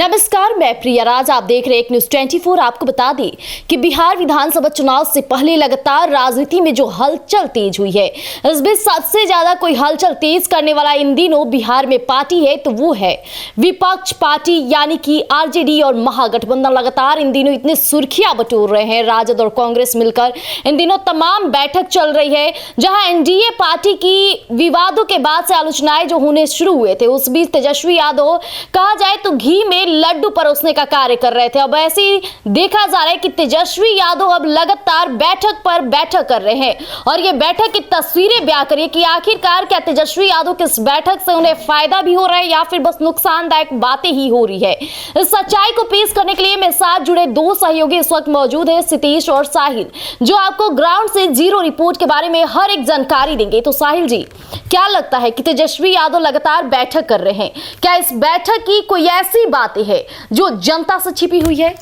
नमस्कार, मैं प्रिया राज, आप देख रहे हैं एक न्यूज 24। आपको बता दें कि बिहार विधानसभा चुनाव से पहले लगातार राजनीति में जो हलचल तेज हुई है, इस बीच सबसे ज्यादा कोई हलचल तेज करने वाला इन दिनों बिहार में पार्टी है तो वो है विपक्ष पार्टी यानी कि आरजेडी और महागठबंधन। लगातार इन दिनों इतने सुर्खियां बटोर रहे हैं। राजद और कांग्रेस मिलकर इन दिनों तमाम बैठक चल रही है, जहां एनडीए पार्टी की विवादों के बाद से आलोचनाएं जो होने शुरू हुए थे, उस बीच तेजस्वी यादव कहा जाए तो घी में लड्डू परोसने का कार्य कर रहे थे। अब ऐसे ही देखा जा रहा है कि तेजस्वी यादव अब लगातार बैठक पर बैठक कर रहे हैं और ये बैठक की तस्वीरें बयां करिए कि आखिरकार क्या तेजस्वी यादव की इस बैठक से उन्हें फायदा भी हो रहा है या फिर बस नुकसानदायक बातें ही हो रही है। इस सच्चाई को पेश करने के लिए मेरे साथ जुड़े दो सहयोगी इस वक्त मौजूद है, सितेश और साहिल, जो आपको ग्राउंड से जीरो रिपोर्ट के बारे में हर एक जानकारी देंगे। तो साहिल जी, क्या लगता है कि तेजस्वी यादव लगातार बैठक कर रहे हैं, क्या इस बैठक की कोई ऐसी बातें है जो जनता से छिपी हुई है?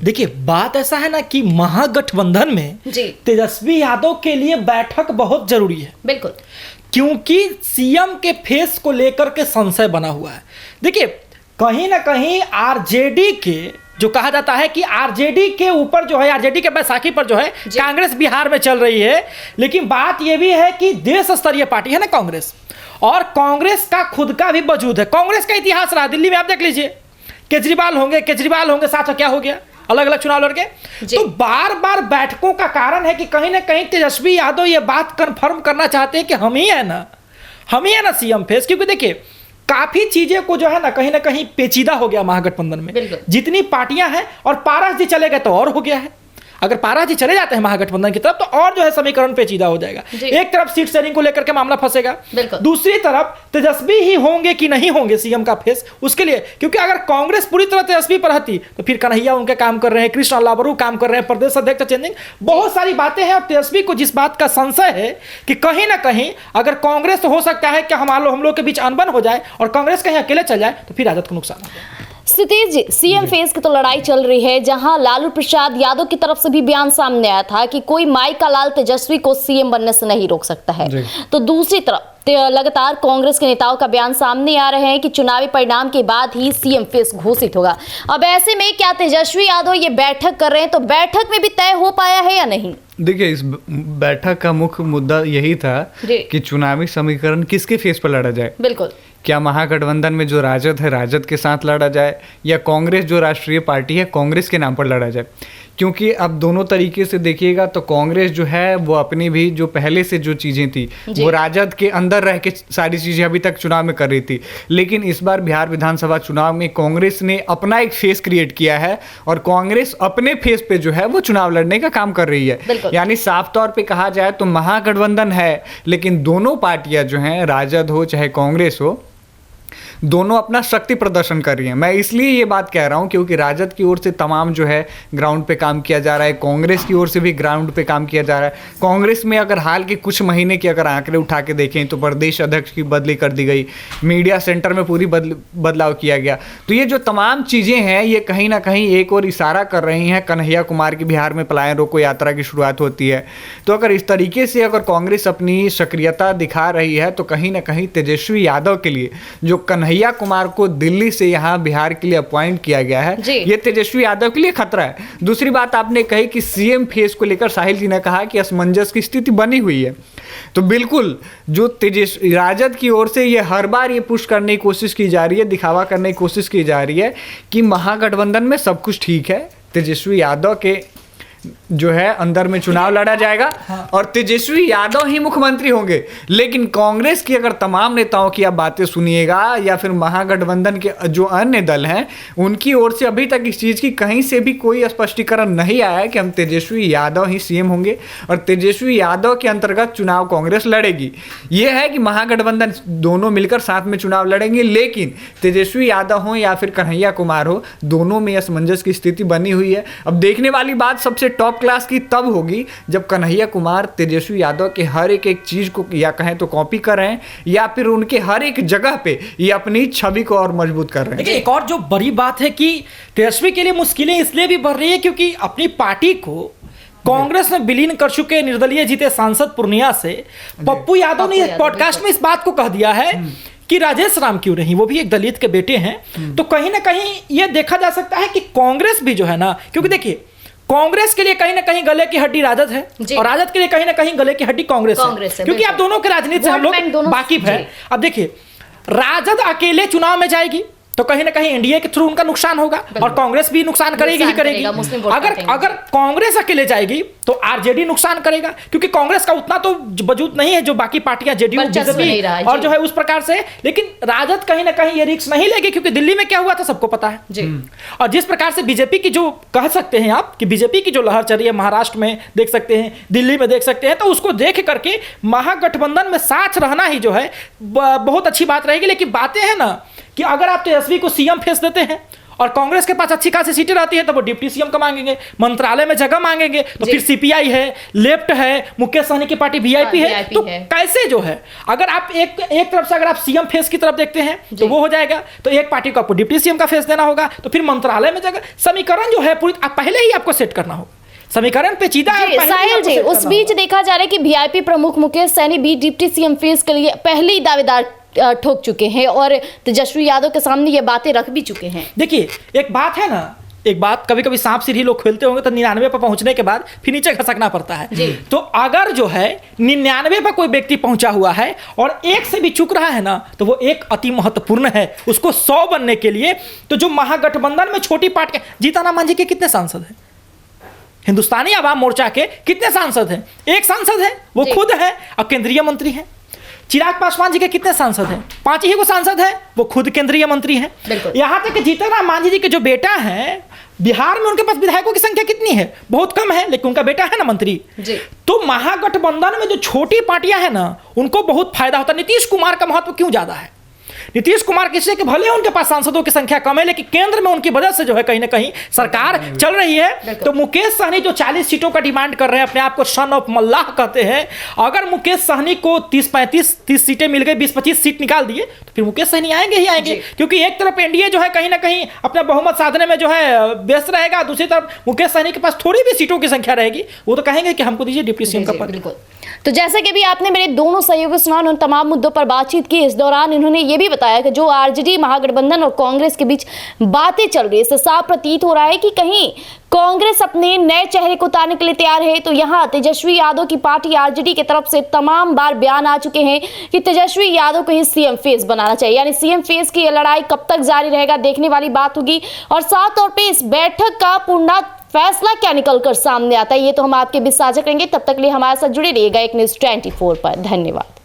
देखिए, बात ऐसा है ना कि महागठबंधन में तेजस्वी यादव के लिए बैठक बहुत जरूरी है। बिल्कुल, क्योंकि सीएम के फेस को लेकर के संशय बना हुआ है। देखिए, कहीं ना कहीं आरजेडी के जो कहा जाता है कि आरजेडी के ऊपर जो है, आरजेडी के बैसाखी पर जो है कांग्रेस बिहार में चल रही है। लेकिन बात यह भी है कि देश स्तरीय पार्टी है ना कांग्रेस, और कांग्रेस का खुद का भी वजूद है। कांग्रेस का इतिहास रहा, दिल्ली में आप देख लीजिए, केजरीवाल होंगे साथ में क्या हो गया, अलग अलग चुनाव लड़के। तो बार बार बैठकों का कारण है कि कहीं ना कहीं तेजस्वी यादव ये बात कंफर्म करना चाहते हैं कि हम ही है ना सीएम फेस। क्योंकि देखिए, काफी चीजें को जो है ना कहीं पेचीदा हो गया महागठबंधन में। जितनी पार्टियां हैं, और पारस जी चले गए तो और हो गया है। अगर पारस जी चले जाते हैं महागठबंधन की तरफ तो और जो है समीकरण पेचीदा हो जाएगा। एक तरफ सीट शेयरिंग को लेकर के मामला फंसेगा, दूसरी तरफ तेजस्वी ही होंगे कि नहीं होंगे सीएम का फेस, उसके लिए। क्योंकि अगर कांग्रेस पूरी तरह तेजस्वी पर रहती तो फिर कन्हैया उनके काम कर रहे हैं, कृष्ण अल्लाबरू काम कर रहे हैं, प्रदेश अध्यक्ष चेंजिंग, बहुत सारी बातें हैं। और तेजस्वी को जिस बात का संशय है कि कहीं ना कहीं अगर कांग्रेस तो हो सकता है कि हम लोग के बीच अनबन हो जाए और कांग्रेस कहीं अकेले चल जाए तो फिर राजद को नुकसान हो जाए। सितेश जी, सीएम फेस की तो लड़ाई चल रही है, जहां लालू प्रसाद यादव की तरफ से भी बयान सामने आया था कि कोई माई का लाल तेजस्वी को सीएम बनने से नहीं रोक सकता है। तो दूसरी तरफ लगातार कांग्रेस के नेताओं का बयान सामने आ रहे हैं कि चुनावी परिणाम के बाद ही सीएम फेस घोषित होगा। अब ऐसे में क्या तेजस्वी यादव ये बैठक कर रहे हैं, तो बैठक में भी तय हो पाया है या नहीं? देखिए, इस बैठक का मुख्य मुद्दा यही था कि चुनावी समीकरण किसके फेस पर लड़ा जाए। बिल्कुल, क्या महागठबंधन में जो राजद है, राजद के साथ लड़ा जाए, या कांग्रेस जो राष्ट्रीय पार्टी है, कांग्रेस के नाम पर लड़ा जाए। क्योंकि अब दोनों तरीके से देखिएगा तो कांग्रेस जो है वो अपनी भी जो पहले से जो चीज़ें थी वो राजद के अंदर रह के सारी चीज़ें अभी तक चुनाव में कर रही थी। लेकिन इस बार बिहार विधानसभा चुनाव में कांग्रेस ने अपना एक फेस क्रिएट किया है और कांग्रेस अपने फेस पे जो है वो चुनाव लड़ने का काम कर रही है। यानी साफ तौर पे कहा जाए तो महागठबंधन है, लेकिन दोनों पार्टियां जो हैं, राजद हो चाहे कांग्रेस हो, दोनों अपना शक्ति प्रदर्शन कर रही हैं। मैं इसलिए ये बात कह रहा हूं क्योंकि राजद की ओर से तमाम जो है ग्राउंड पे काम किया जा रहा है, कांग्रेस की ओर से भी ग्राउंड पे काम किया जा रहा है। कांग्रेस में अगर हाल के कुछ महीने के अगर आंकड़े उठा के देखें तो प्रदेश अध्यक्ष की बदली कर दी गई, मीडिया सेंटर में पूरी बदलाव किया गया। तो ये जो तमाम चीज़ें हैं ये कहीं ना कहीं एक और इशारा कर रही हैं। कन्हैया कुमार की बिहार में पलायन रोको यात्रा की शुरुआत होती है, तो अगर इस तरीके से अगर कांग्रेस अपनी सक्रियता दिखा रही है तो कहीं ना कहीं तेजस्वी यादव के लिए जो कन्हैया कुमार को दिल्ली से यहाँ बिहार के लिए अपॉइंट किया गया है, ये तेजस्वी यादव के लिए खतरा है। दूसरी बात आपने कही कि सीएम फेस को लेकर साहिल जी ने कहा कि असमंजस की स्थिति बनी हुई है, तो बिल्कुल जो तेजस्वी राजद की ओर से ये हर बार ये पुश करने की कोशिश की जा रही है, दिखावा करने की कोशिश की जा रही है कि महागठबंधन में सब कुछ ठीक है, तेजस्वी यादव के जो है अंदर में चुनाव लड़ा जाएगा और तेजस्वी यादव ही मुख्यमंत्री होंगे। लेकिन कांग्रेस की अगर तमाम नेताओं की आप बातें सुनिएगा या फिर महागठबंधन के जो अन्य दल हैं उनकी ओर से अभी तक इस चीज़ की कहीं से भी कोई स्पष्टीकरण नहीं आया है कि हम तेजस्वी यादव ही सीएम होंगे और तेजस्वी यादव के अंतर्गत चुनाव कांग्रेस लड़ेगी। ये है कि महागठबंधन दोनों मिलकर साथ में चुनाव लड़ेंगे, लेकिन तेजस्वी यादव हो या फिर कन्हैया कुमार हो, दोनों में असमंजस की स्थिति बनी हुई है। अब देखने वाली बात सबसे टॉप क्लास की तब होगी जब कन्हैया कुमार तेजस्वी यादव के हर एक चीज को या कहें तो कॉपी कर रहे हैं या फिर उनके हर एक जगह पे ये अपनी छवि को और मजबूत कर रहे हैं। एक और जो बड़ी बात है कि तेजस्वी के लिए मुश्किलें इसलिए भी बढ़ रही है क्योंकि अपनी पार्टी को कांग्रेस में विलीन कर चुके निर्दलीय जीते सांसद पूर्णिया से पप्पू यादव ने पॉडकास्ट में इस बात को कह दिया है कि राजेश राम क्यों नहीं, वो भी एक दलित के बेटे हैं। तो कहीं ना कहीं ये देखा जा सकता है कि कांग्रेस भी जो है ना, क्योंकि देखिए कांग्रेस के लिए कहीं ना कहीं गले की हड्डी राजद है और राजद के लिए कहीं ना कहीं गले की हड्डी कांग्रेस है, क्योंकि आप दोनों के राजनीति से हम लोग वाकिफ है। अब देखिए राजद अकेले चुनाव में जाएगी तो कहीं ना कहीं एनडीए के थ्रू उनका नुकसान होगा और कांग्रेस भी नुकसान करेगी ही करेगी। अगर कांग्रेस अकेले जाएगी तो आरजेडी नुकसान करेगा, क्योंकि कांग्रेस का उतना तो वजूद नहीं है जो बाकी पार्टियां जेडीयू बीजेपी और जो है उस प्रकार से। लेकिन राजद कहीं ना कहीं ये रिस्क नहीं लेगी, क्योंकि दिल्ली में क्या हुआ था सबको पता है। और जिस प्रकार से बीजेपी की जो कह सकते हैं आप कि बीजेपी की जो लहर चल रही है, महाराष्ट्र में देख सकते हैं, दिल्ली में देख सकते हैं, तो उसको देख करके महागठबंधन में साथ रहना ही जो है बहुत अच्छी बात रहेगी। लेकिन बातें हैं ना कि अगर आप तेजस्वी को सीएम फेस देते हैं और कांग्रेस के पास अच्छी खासी सीटें रहती है तो वो डिप्टी सीएम का मांगेंगे, मंत्रालय में जगह मांगेंगे, तो फिर सीपीआई है, लेफ्ट है, मुकेश सहनी की पार्टी वीआईपी है, तो कैसे जो है अगर आप एक तरफ से अगर आप सीएम फेस की तरफ देखते हैं तो वो हो जाएगा, तो एक पार्टी को आपको डिप्टी सीएम का फेस देना होगा, तो फिर मंत्रालय में जगह समीकरण जो है पूरी पहले ही आपको सेट करना होगा, समीकरण पेचीदा है। साहिल जी, उस बीच देखा जा रहा है कि वीआईपी प्रमुख मुकेश सहनी भी डिप्टी सीएम फेस के लिए पहले ही दावेदार ठोक चुके हैं और तेजस्वी यादव के सामने ये बातें रख भी चुके हैं। देखिए एक बात है ना, एक बात कभी कभी सांप सीढ़ी लोग खेलते होंगे तो 99 पर पहुंचने के बाद फिर नीचे खसकना पड़ता है। तो अगर जो है 99 पर कोई व्यक्ति पहुंचा हुआ है और 1 से भी चूक रहा है ना, तो वो 1 अति महत्वपूर्ण है उसको 100 बनने के लिए। तो जो महागठबंधन में छोटी पार्टी, जीतन मांझी के कितने सांसद हैं? हिंदुस्तानी आवाम मोर्चा के कितने सांसद हैं? 1 सांसद है, वो खुद है और केंद्रीय मंत्री है। चिराग पासवान जी के कितने सांसद हैं? 5 ही को सांसद है, वो खुद केंद्रीय मंत्री हैं। यहां तक कि जीतन राम मांझी जी के जो बेटा है, बिहार में उनके पास विधायकों की संख्या कितनी है? बहुत कम है, लेकिन उनका बेटा है ना मंत्री। तो महागठबंधन में जो छोटी पार्टियां हैं ना, उनको बहुत फायदा होता है। नीतीश कुमार का महत्व क्यों ज्यादा है? नीतीश कुमार किसी के भले उनके पास सांसदों की संख्या कम है, लेकिन केंद्र में उनकी वजह से जो है कहीं ना कहीं सरकार चल रही है। तो मुकेश सहनी जो 40 सीटों का डिमांड कर रहे हैं, अपने आप को सन ऑफ मल्लाह कहते हैं, अगर मुकेश सहनी को 30 सीटें मिल गई, 20-25 सीट निकाल दिए, तो फिर मुकेश सहनी आएंगे ही आएंगे। क्योंकि एक तरफ एनडीए जो है कहीं ना कहीं अपना बहुमत साधने में जो है व्यस्त रहेगा, दूसरी तरफ मुकेश सहनी के पास थोड़ी भी सीटों की संख्या रहेगी, वो तो कहेंगे कि हमको दीजिए डिप्टी सीएम का पद। तो जैसे कि भी आपने मेरे दोनों सहयोगी सुना, उन तमाम मुद्दों पर बातचीत की। इस दौरान इन्होंने ये भी बताया कि जो आरजेडी महागठबंधन और कांग्रेस के बीच बातें चल रही है, इससे साफ प्रतीत हो रहा है कि कहीं कांग्रेस अपने नए चेहरे को उतारने के लिए तैयार है। तो यहाँ तेजस्वी यादव की पार्टी आरजेडी की तरफ से तमाम बार बयान आ चुके हैं कि तेजस्वी यादव को ही सीएम फेस बनाना चाहिए। यानी सीएम फेस की यह लड़ाई कब तक जारी रहेगा, देखने वाली बात होगी। और साफ तौर पर इस बैठक का पूर्ण फैसला क्या निकल कर सामने आता है, ये तो हम आपके बीच साझा करेंगे। तब तक लिए हमारे साथ जुड़े रहिएगा एक न्यूज़ 24 पर। धन्यवाद।